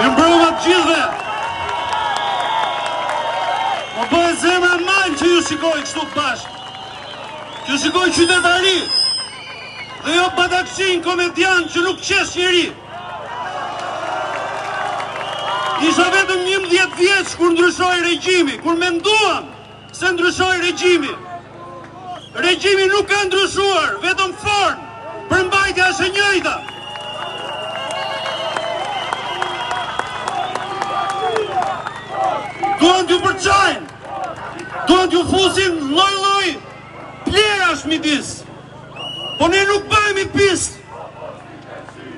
Mirëmbrëma të gjithëve. Më bëhet zemra mal që ju shikoj kështu bashkë. Që shikoj qytetari dhe jo badaksin komedian që nuk qesh njeri. Isha vetëm 11 vjeç kur ndryshoi regjimi, kur menduam se ndryshoi regjimi. Regjimi nuk ka ndryshuar, vetëm formë, përmbajtja është e njëjta. Duan t'ju përçajnë, duan t'ju fusin lloj-lloj plerash midis. Po ne nuk bëhemi pistë.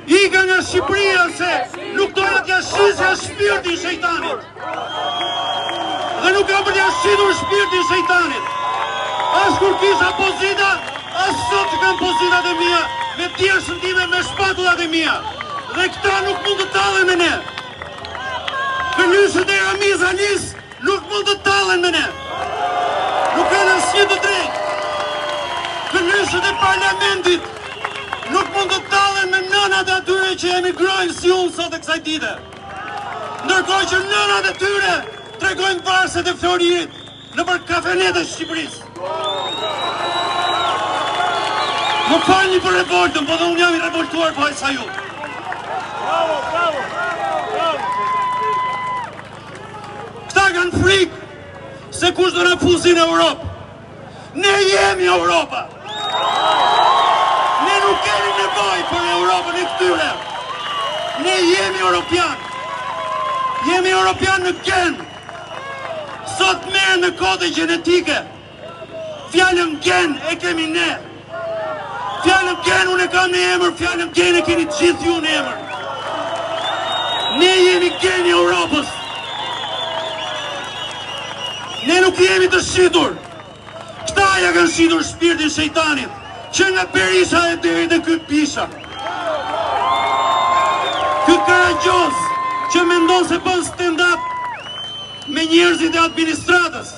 Ika nga Shqipëria se nuk doja t'ja shisja shpirtin shejtanit. Dhe nuk kam për t'ja shitur shpirtin shejtanit. As kur kisha pozita, as sot që kam pozitat e mia, me tjershën time me shpatullat e mia. Dhe këta nuk mund të tallen me ne. Kënyshët e Ramizanis nuk mund të tallen me ne. Nuk kanë asnjë të drejtë. Kënyshët e parlamentit nuk mund të tallen me nënat e atyre që emigrojnë si unë sot e kësaj dite. Ndërkohë që nënat e tyre tregojnë varset e Floririt nëpër kafenetet e Shqipërisë. Më falni për revoltën, po dhe unë jam i revoltuar po sa ju. Bravo, bravo, bravo. Këta kanë frikë se kush do na fusin në Europë. Ne jemi Europa. Ne nuk kemi nevojë për Europën e këtyre. Ne jemi Europian. Jemi Europian në gen. Sot merren me kode gjenetike. Fjalën gen e kemi ne. Fjalën gen unë e kam në emër, fjalën gen e keni të gjithë ju në emër. Ne jemi geni Europës. Ne nuk jemi të shitur. Këta ja kanë shitur shpirtin shejtanit, që nga Berisha e deri te ky Pisha. Ky Karagjoz që mendon se bën stand-up me njerëzit e administratës,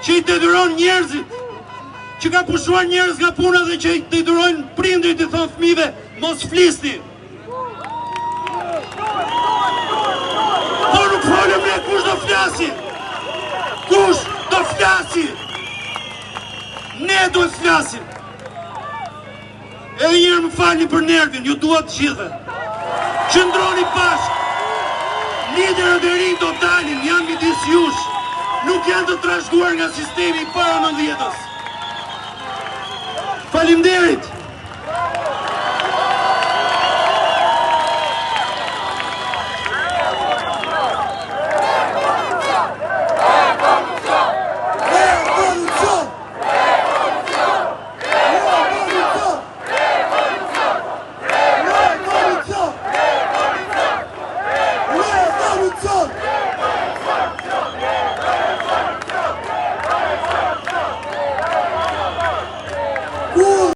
që i detyron njerëzit, që ka pushuar njerëz nga puna dhe që i detyrojnë prindrit i thon fëmijëve mos flisni. Po nuk folëm ne kush do flasi. Kush do flasi? Ne do të flasim. Edhe njërë më falni për nervin, ju duat të gjithë. Qëndroni bashkë. Liderët e rinj do dalin, janë midis jush. Nuk janë të trashëguar nga sistemi i para 90-s. Faleminderit.